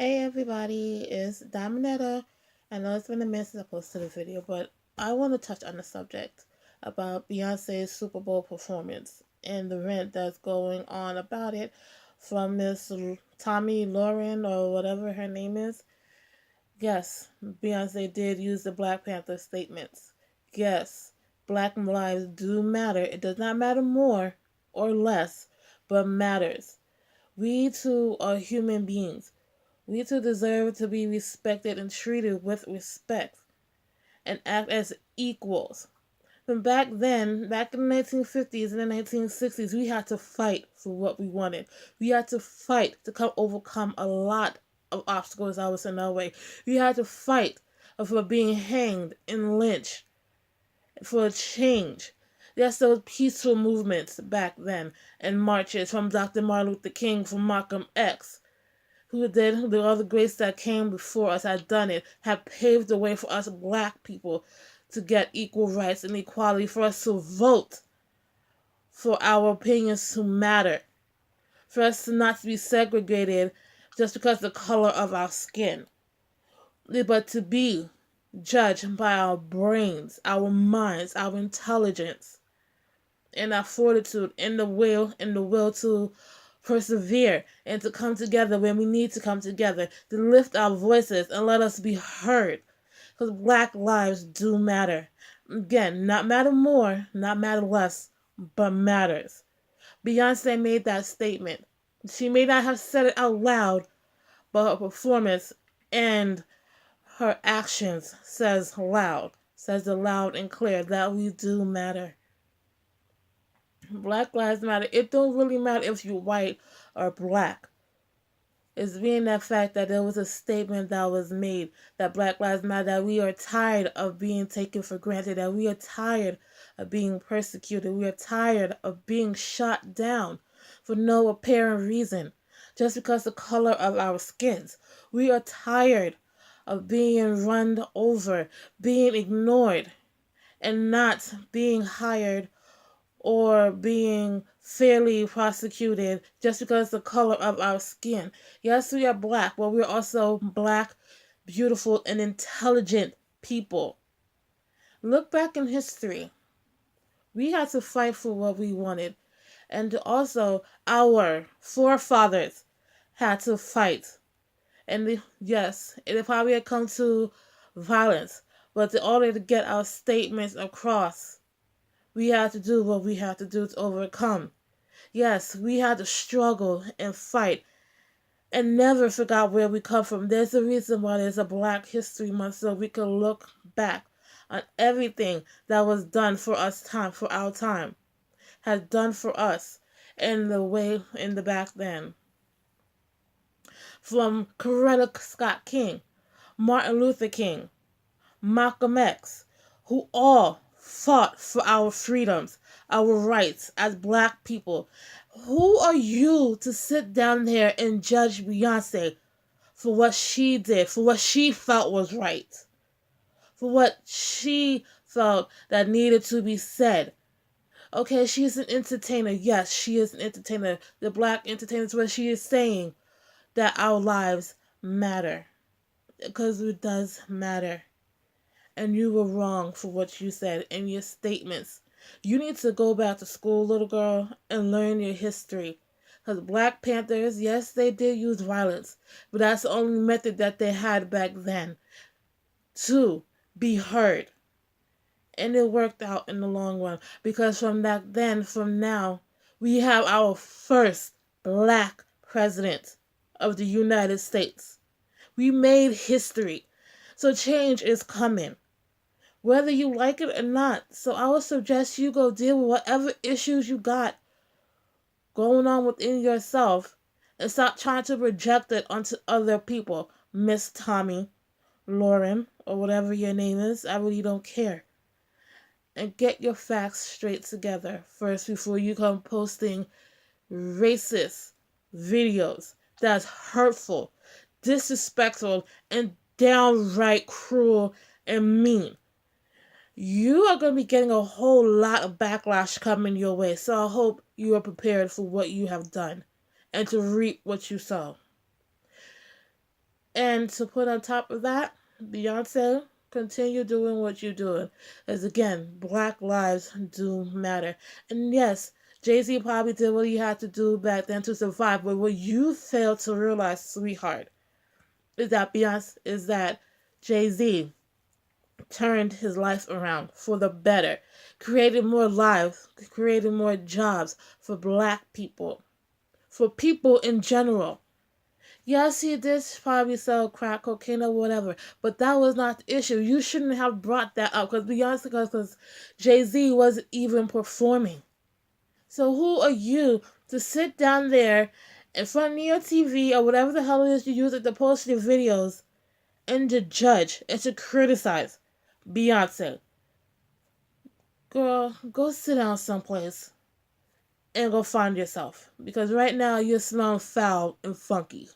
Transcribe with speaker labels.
Speaker 1: Hey everybody, it's Dominetta. I know it's been a minute since I posted a video, but I want to touch on the subject about Beyonce's Super Bowl performance and the rant that's going on about it from Miss Tomi Lahren or whatever her name is. Yes, Beyonce did use the Black Panther statements. Yes, Black lives do matter. It does not matter more or less, but matters. We too are human beings. We too deserve to be respected and treated with respect and act as equals. From back then, back in the 1950s and the 1960s, we had to fight for what we wanted. We had to fight to overcome a lot of obstacles that was in our way. We had to fight for being hanged and lynched for a change. There's those peaceful movements back then and marches from Dr. Martin Luther King, from Malcolm X, the other greats that came before us had done it, have paved the way for us black people to get equal rights and equality, for us to vote, for our opinions to matter, for us to not be segregated just because of the color of our skin, but to be judged by our brains, our minds, our intelligence, and our fortitude, and the will to persevere and to come together when we need to come together, to lift our voices and let us be heard. Because black lives do matter. Again, not matter more, not matter less, but matters. Beyonce made that statement. She may not have said it out loud, but her performance and her actions says it loud and clear that we do matter. Black lives matter. It don't really matter if you're white or black. It's being that fact that there was a statement that was made that Black Lives Matter, that we are tired of being taken for granted, that we are tired of being persecuted, we are tired of being shot down for no apparent reason, just because the color of our skins. We are tired of being run over, being ignored, and not being hired or being fairly prosecuted just because of the color of our skin. Yes, we are black, but we're also black, beautiful, and intelligent people. Look back in history. We had to fight for what we wanted. And also, our forefathers had to fight. Yes, it probably had come to violence. But in order to get our statements across, we had to do what we had to do to overcome. Yes, we had to struggle and fight and never forgot where we come from. There's a reason why there's a Black History Month, so we can look back on everything that was done for us, for our time, has done for us in the way in the back then. From Coretta Scott King, Martin Luther King, Malcolm X, who all fought for our freedoms, our rights as black people. Who are you to sit down there and judge Beyonce for what she did, for what she felt was right, for what she felt that needed to be said? Okay, she's an entertainer. Yes, she is an entertainer. The black entertainer is what she is saying, that our lives matter. Because it does matter. And you were wrong for what you said in your statements. You need to go back to school, little girl, and learn your history. Because Black Panthers, yes, they did use violence, but that's the only method that they had back then to be heard. And it worked out in the long run. Because from back then, from now, we have our first black president of the United States. We made history. So change is coming, whether you like it or not. So I would suggest you go deal with whatever issues you got going on within yourself and stop trying to project it onto other people. Miss Tomi Lahren, or whatever your name is, I really don't care. And get your facts straight together first before you come posting racist videos that's hurtful, disrespectful, and downright cruel and mean. You are going to be getting a whole lot of backlash coming your way. So I hope you are prepared for what you have done and to reap what you sow. And to put on top of that, Beyonce, continue doing what you're doing. As again, Black lives do matter. And yes, Jay-Z probably did what he had to do back then to survive. But what you fail to realize, sweetheart, is that Jay-Z turned his life around for the better, created more lives, created more jobs for Black people, for people in general. Yes, he did probably sell crack cocaine or whatever, but that was not the issue. You shouldn't have brought that up because Jay Z wasn't even performing. So who are you to sit down there in front of your TV or whatever the hell it is you use it to post your videos and to judge and to criticize Beyonce? Girl, go sit down someplace and go find yourself because right now you're smelling foul and funky.